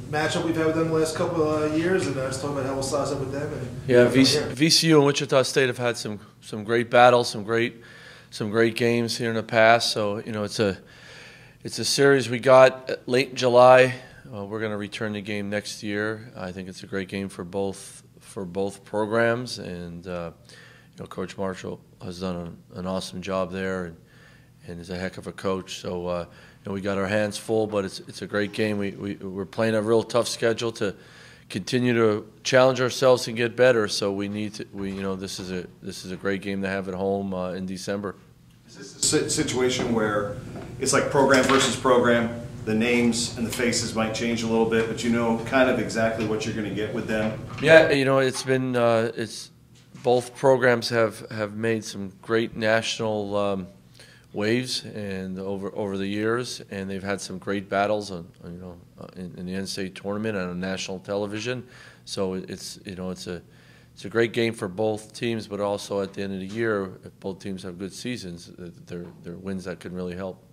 matchup we've had with them the last couple of years, and I was talking about how we'll size up with them. And yeah, VCU and Wichita State have had some great battles, some great games here in the past. So it's a series we got late in July. We're going to return the game next year. I think it's a great game for both programs, and Coach Marshall has done an awesome job there, and is a heck of a coach. So we got our hands full, but it's a great game. We're playing a real tough schedule to continue to challenge ourselves and get better. So we need to. This is a great game to have at home in December. Is this a situation where it's like program versus program? The names and the faces might change a little bit, but you know kind of exactly what you're going to get with them? Yeah, it's been both programs have made some great national waves and over the years, and they've had some great battles in the NCAA tournament and on national television. So it's a great game for both teams, but also at the end of the year, if both teams have good seasons, they're wins that can really help.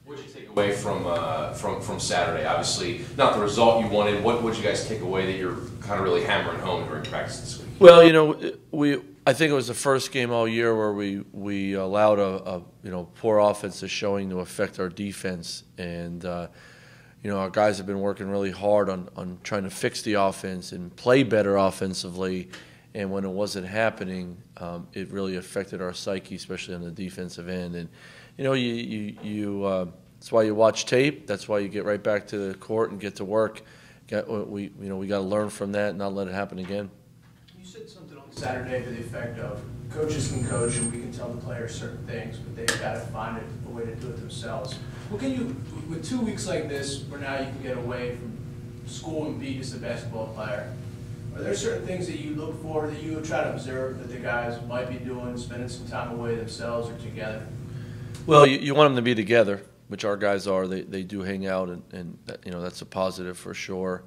What did you take away from Saturday? Obviously, not the result you wanted. What did you guys take away that you're kind of really hammering home during practice this week? Well, I think it was the first game all year where we allowed a poor offensive showing to affect our defense, and our guys have been working really hard on trying to fix the offense and play better offensively. And when it wasn't happening, it really affected our psyche, especially on the defensive end. And that's why you watch tape. That's why you get right back to the court and get to work. We got to learn from that and not let it happen again. You said something on Saturday to the effect of coaches can coach and we can tell the players certain things, but they've got to find a way to do it themselves. What can you, with 2 weeks like this, where now you can get away from school and be just a basketball player? Are there certain things that you look for, that you try to observe that the guys might be doing, spending some time away themselves or together? Well, you want them to be together, which our guys are. They do hang out, and that's a positive for sure.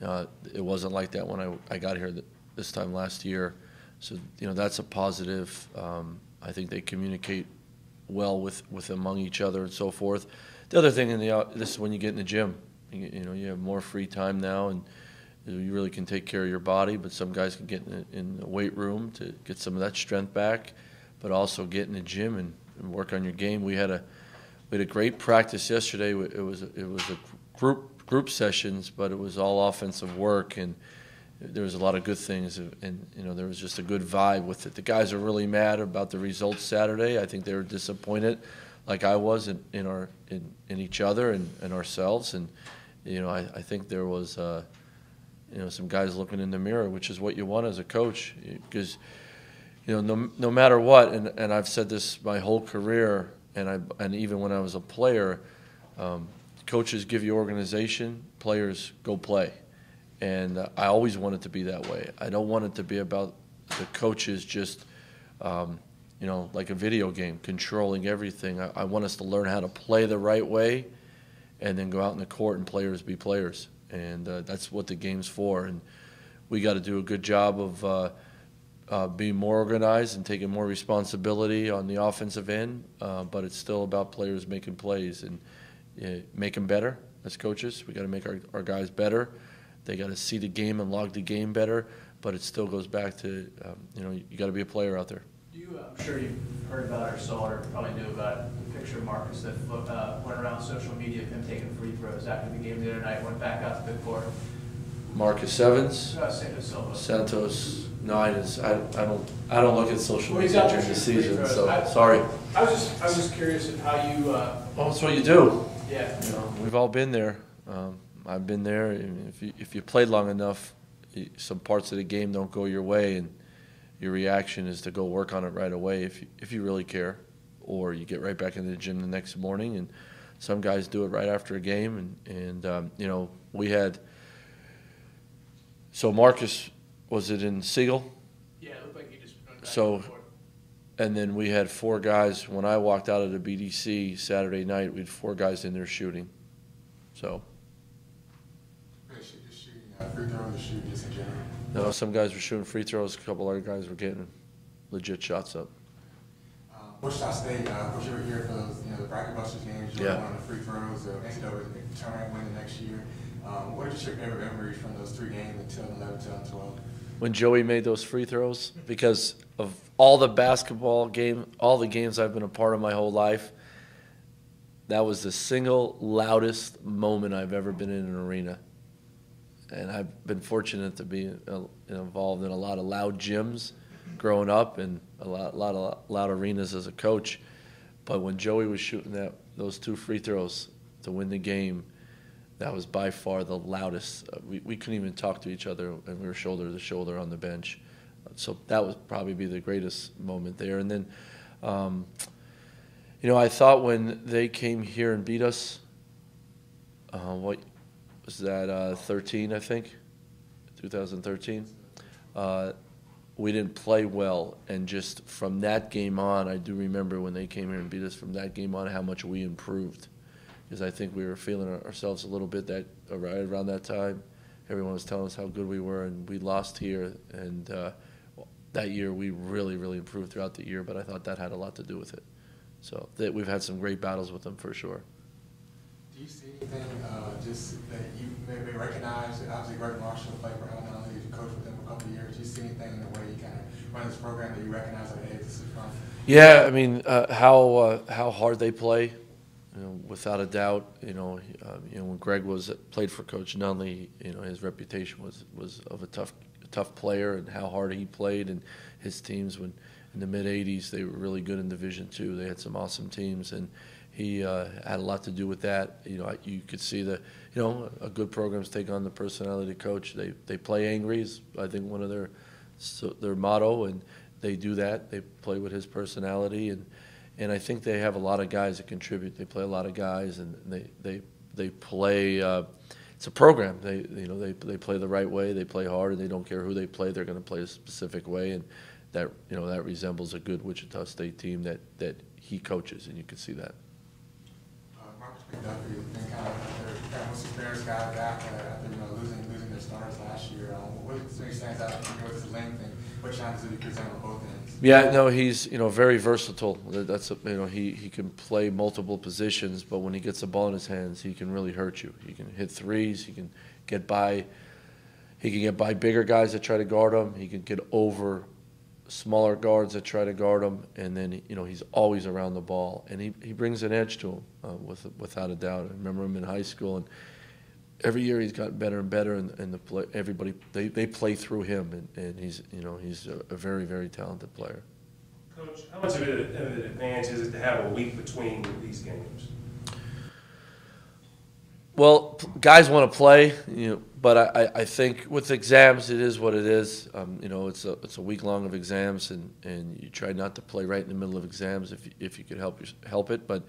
It wasn't like that when I got here this time last year, so that's a positive. I think they communicate well with among each other and so forth. The other thing this is when you get in the gym. You have more free time now, and you really can take care of your body, but some guys can get in the weight room to get some of that strength back, but also get in the gym and work on your game. We had a great practice yesterday. It was a group sessions, but it was all offensive work, and there was a lot of good things, and there was just a good vibe with it. The guys are really mad about the results Saturday. I think they were disappointed, like I was in each other and ourselves, and I think there was. Some guys looking in the mirror, which is what you want as a coach, because no matter what, and I've said this my whole career, and even when I was a player, coaches give you organization, players go play, and I always want it to be that way. I don't want it to be about the coaches just like a video game, controlling everything. I want us to learn how to play the right way, and then go out in the court and players be players. And that's what the game's for. And we got to do a good job of being more organized and taking more responsibility on the offensive end. But it's still about players making plays and make them better as coaches. We got to make our guys better. They got to see the game and log the game better. But it still goes back to you got to be a player out there. I'm sure you've heard about or saw or probably knew about the picture of Marcus that went around social media of him taking free throws after the game the other night, went back out to the court. Marcus Evans, Santos 9 is I don't look at social media during the season, so sorry. I was just curious of how you. Well, that's what you do. Yeah. We've all been there. I've been there. If you played long enough, some parts of the game don't go your way, and your reaction is to go work on it right away if you really care, or you get right back into the gym the next morning. And some guys do it right after a game, and we had. So Marcus, was it in Siegel? Yeah, it looked like he just. So, and then we had 4 guys. When I walked out of the BDC Saturday night, we had 4 guys in there shooting. So. Free throws, shooting just in general. No, some guys were shooting free throws. A couple other guys were getting legit shots up. Wichita State, was you here for those, the bracket busters games? You were one of the free throws, NCAA tournament win the next year. What are just your favorite memories from those 3 games in 2011, 2012? When Joey made those free throws, because of all the basketball game, all the games I've been a part of my whole life, that was the single loudest moment I've ever been in an arena. And I've been fortunate to be involved in a lot of loud gyms growing up and a lot of loud arenas as a coach. But when Joey was shooting those 2 free throws to win the game, that was by far the loudest. We couldn't even talk to each other, and we were shoulder to shoulder on the bench. So that would probably be the greatest moment there. And then, I thought when they came here and beat us, what was that, 13, I think, 2013? We didn't play well, and just from that game on, I do remember when they came here and beat us, from that game on, how much we improved. Because I think we were feeling ourselves a little bit right around that time. Everyone was telling us how good we were, and we lost here. And that year we really, really improved throughout the year, but I thought that had a lot to do with it. So we've had some great battles with them for sure. Do you see anything just that you maybe recognize? Obviously, Greg Marshall played for Allen, not only as you coach with them for a couple of years. Do you see anything in the way you kind of run this program that you recognize, like, hey, this is from? Yeah, I mean, how hard they play. Without a doubt, when Greg played for Coach Nunley, his reputation was of a tough player, and how hard he played, and his teams when in the mid '80s they were really good in Division II. They had some awesome teams, and he had a lot to do with that. You could see a good programs take on the personality of the coach. They play angry is I think one of their motto, and they do that. They play with his personality, and I think they have a lot of guys that contribute. They play a lot of guys, and they play. It's a program. They play the right way. They play hard, and they don't care who they play. They're going to play a specific way, and that resembles a good Wichita State team that he coaches, and you can see that. Marcus McDuffie has been kind of most experienced guy back after losing their stars last year. What stands out with his length, and what challenges did he present on both ends? Yeah, no, he's very versatile. He can play multiple positions, but when he gets the ball in his hands, he can really hurt you. He can hit threes. He can get by. He can get by bigger guys that try to guard him. He can get over smaller guards that try to guard him, and then he's always around the ball, and he brings an edge to him without a doubt. I remember him in high school, and every year he's gotten better and better, and everybody they play through him, and he's a very, very talented player. Coach, how much of an advantage is it to have a week between these games? Well, guys want to play, but I think with exams it is what it is. It's a week long of exams, and you try not to play right in the middle of exams if you could help it. But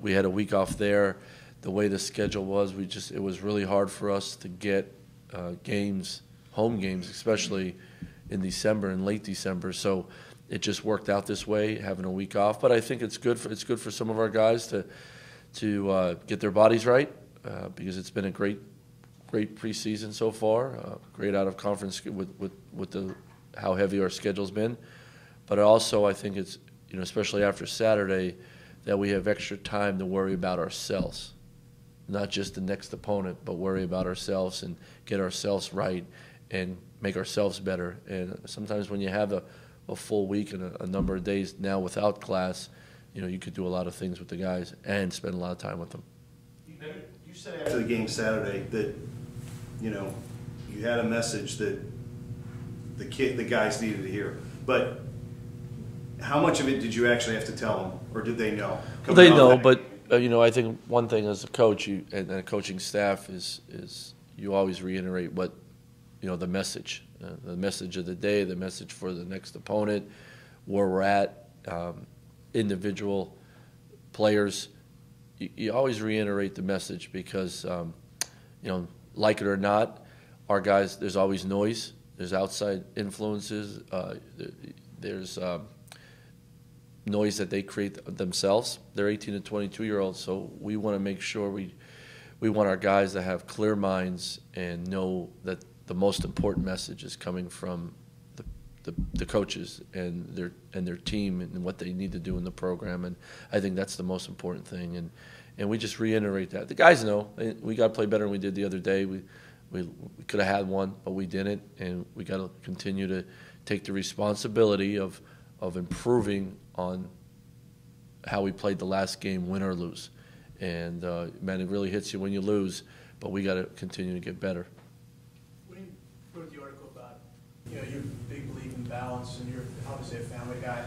we had a week off there. The way the schedule was, it was really hard for us to get games, home games, especially in December and late December. So it just worked out this way, having a week off. But I think it's good for some of our guys to get their bodies right. Because it's been a great preseason so far, great out of conference with how heavy our schedule's been. But also I think it's especially after Saturday that we have extra time to worry about ourselves, not just the next opponent, but worry about ourselves and get ourselves right and make ourselves better. And sometimes when you have a full week and a number of days now without class, you could do a lot of things with the guys and spend a lot of time with them. You said after the game Saturday that you had a message that the guys needed to hear, but how much of it did you actually have to tell them, or did they know? Well, they know, but I think one thing as a coach and a coaching staff is you always reiterate what the message of the day, the message for the next opponent, where we're at, individual players. You always reiterate the message because, like it or not, our guys, there's always noise. There's outside influences. There's noise that they create themselves. They're 18 to 22-year-olds, so we want to make sure we want our guys to have clear minds and know that the most important message is coming from the coaches and their team and what they need to do in the program, and I think that's the most important thing. And we just reiterate that. The guys know. We got to play better than we did the other day. We could have had one, but we didn't. And we got to continue to take the responsibility of improving on how we played the last game, win or lose. And, man, it really hits you when you lose, but we got to continue to get better. When you wrote the article about, you're a big believer in balance, and you're obviously a family guy,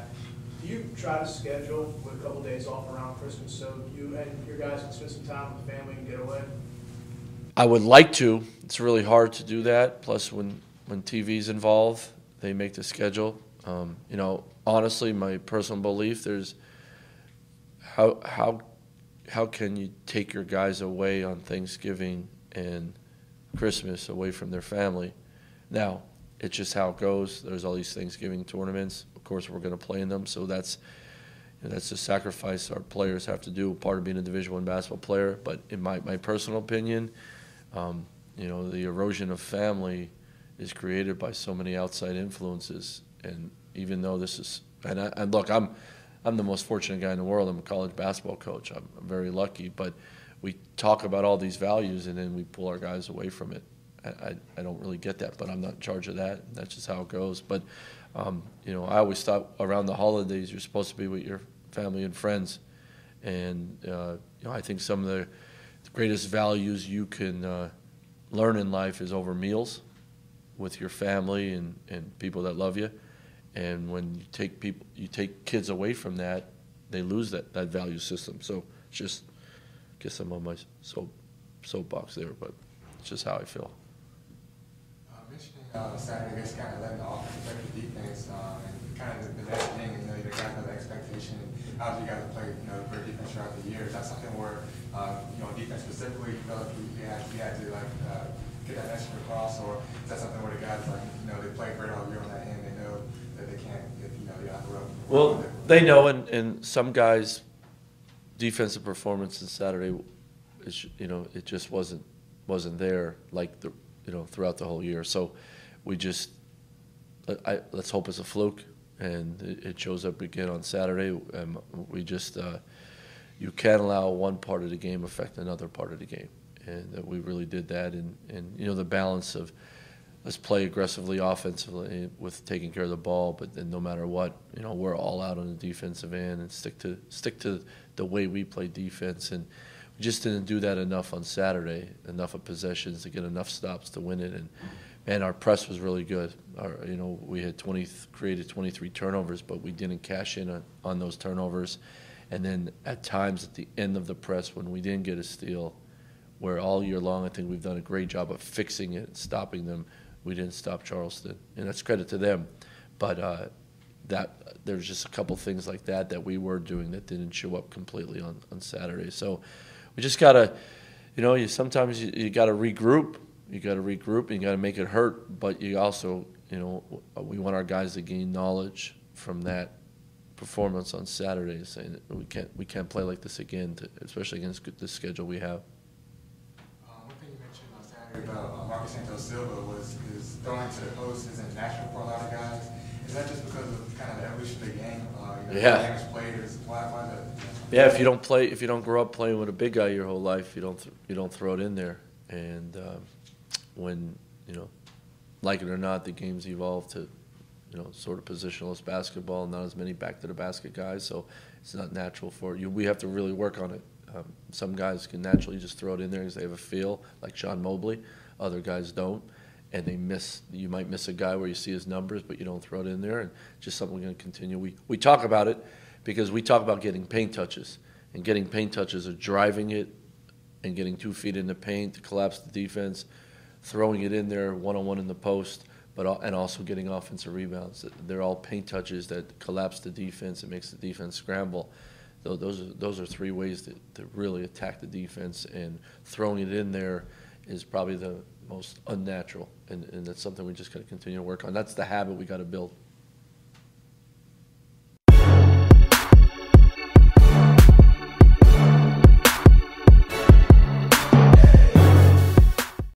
do you try to schedule with a couple days off around Christmas so you and your guys can spend some time with the family and get away? I would like to. It's really hard to do that. Plus, when TV's involved, they make the schedule. Honestly, my personal belief, there's how can you take your guys away on Thanksgiving and Christmas away from their family? Now, it's just how it goes. There's all these Thanksgiving tournaments. Of course, we're going to play in them, so that's a sacrifice our players have to do, part of being a Division I basketball player. But in my personal opinion, the erosion of family is created by so many outside influences. And even though this is, and look, I'm the most fortunate guy in the world. I'm a college basketball coach. I'm very lucky. But we talk about all these values, and then we pull our guys away from it. I don't really get that, but I'm not in charge of that. That's just how it goes. But, I always thought around the holidays you're supposed to be with your family and friends. And, I think some of the greatest values you can learn in life is over meals with your family and people that love you. And when you take kids away from that, they lose that value system. So it's just, I guess I'm on my soapbox there, but it's just how I feel. Mentioning Saturday, I guess kind of letting the offense affect the defense, and kind of the next thing, you guys know the expectation. Obviously, you guys have played, great defense throughout the year. Is that something where, defense specifically, you felt like you had to get that message across, or is that something where the guys they play great all year on that end, they know that they can't, if you have to run? Well, they know, and some guys' defensive performance on Saturday is, it just wasn't there throughout the whole year. So we just let's hope it's a fluke and it shows up again on Saturday. We just you can't allow one part of the game affect another part of the game, and we really did that. And the balance of let's play aggressively offensively with taking care of the ball, but then no matter what, we're all out on the defensive end and stick to the way we play defense. And we just didn't do that enough on Saturday, enough of possessions to get enough stops to win it. And our press was really good. We had created 23 turnovers, but we didn't cash in on those turnovers. And then at times at the end of the press when we didn't get a steal, where all year long I think we've done a great job of fixing it, stopping them, we didn't stop Charleston. And that's credit to them. But there's just a couple things like that we were doing that didn't show up completely on Saturday. So we just got to, sometimes you got to regroup. You got to regroup and you got to make it hurt. But you also, we want our guys to gain knowledge from that performance on Saturday, saying that we can't play like this again, especially against the schedule we have. One thing you mentioned on Saturday about Marcus Santos Silva was his throwing to the post isn't natural for a lot of guys. Is that just because of kind of the evolution of the game? Yeah. The players, why Yeah, if you don't grow up playing with a big guy your whole life, you don't throw it in there. And when like it or not, the game's evolved to sort of positionless basketball, not as many back to the basket guys, so it's not natural for you. We have to really work on it. Some guys can naturally just throw it in there because they have a feel, like Sean Mobley. Other guys don't, and they miss. You might miss a guy where you see his numbers, but you don't throw it in there, and just something we're going to continue. We talk about it because we talk about getting paint touches, and getting paint touches are driving it and getting 2 feet in the paint to collapse the defense, throwing it in there one-on-one in the post, and also getting offensive rebounds. They're all paint touches that collapse the defense and makes the defense scramble. Those are 3 ways to really attack the defense, and throwing it in there is probably the most unnatural, and that's something we just got to continue to work on. That's the habit we got to build.